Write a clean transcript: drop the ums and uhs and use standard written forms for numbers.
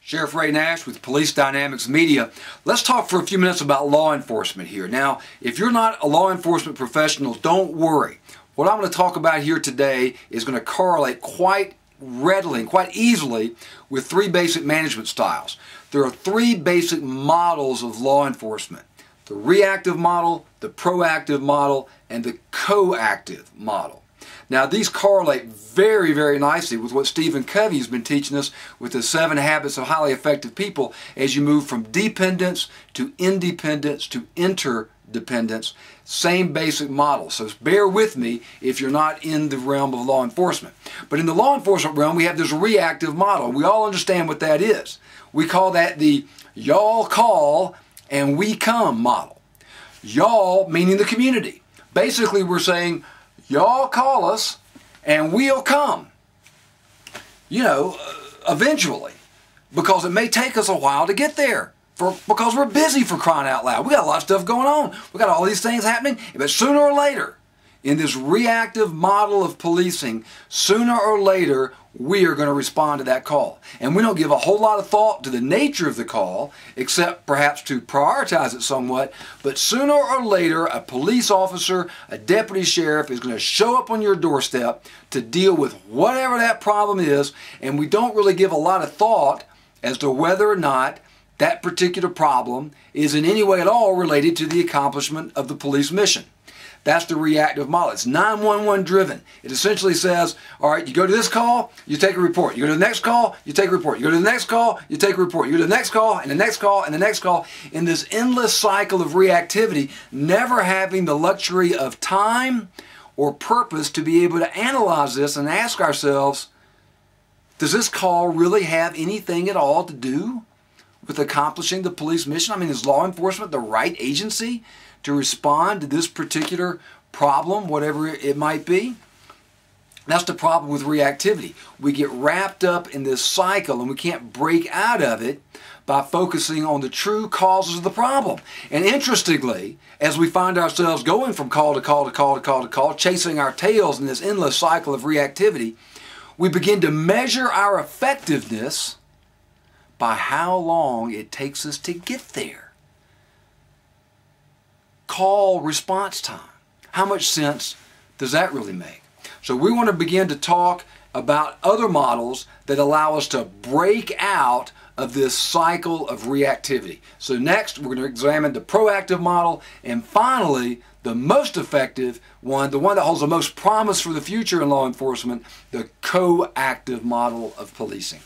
Sheriff Ray Nash with Police Dynamics Media. Let's talk for a few minutes about law enforcement here. Now, if you're not a law enforcement professional, don't worry. What I'm going to talk about here today is going to correlate quite readily and quite easily with three basic management styles. There are three basic models of law enforcement: the reactive model, the proactive model, and the coactive model. Now, these correlate very, very nicely with what Stephen Covey has been teaching us with the 7 habits of highly effective people as you move from dependence to independence to interdependence. Same basic model. So bear with me if you're not in the realm of law enforcement. But in the law enforcement realm, we have this reactive model. We all understand what that is. We call that the y'all call and we come model. Y'all meaning the community. Basically, we're saying, y'all call us and we'll come, eventually, because it may take us a while to get there because we're busy, for crying out loud. We got a lot of stuff going on. We got all these things happening, but sooner or later, in this reactive model of policing, sooner or later, we are going to respond to that call. And we don't give a whole lot of thought to the nature of the call, except perhaps to prioritize it somewhat. But sooner or later, a police officer, a deputy sheriff is going to show up on your doorstep to deal with whatever that problem is. And we don't really give a lot of thought as to whether or not that particular problem is in any way at all related to the accomplishment of the police mission. That's the reactive model. It's 911 driven. It essentially says, all right, you go to this call, you take a report. You go to the next call, you take a report. You go to the next call, you take a report. You go to the next call, and the next call, and the next call. In this endless cycle of reactivity, never having the luxury of time or purpose to be able to analyze this and ask ourselves, does this call really have anything at all to do with accomplishing the police mission? I mean, is law enforcement the right agency to respond to this particular problem, whatever it might be? That's the problem with reactivity. We get wrapped up in this cycle and we can't break out of it by focusing on the true causes of the problem. And interestingly, as we find ourselves going from call to call to call to call to call, chasing our tails in this endless cycle of reactivity, we begin to measure our effectiveness by how long it takes us to get there. Call response time. How much sense does that really make? So we want to begin to talk about other models that allow us to break out of this cycle of reactivity. So next we're going to examine the proactive model, and finally the most effective one, the one that holds the most promise for the future in law enforcement, the coactive model of policing.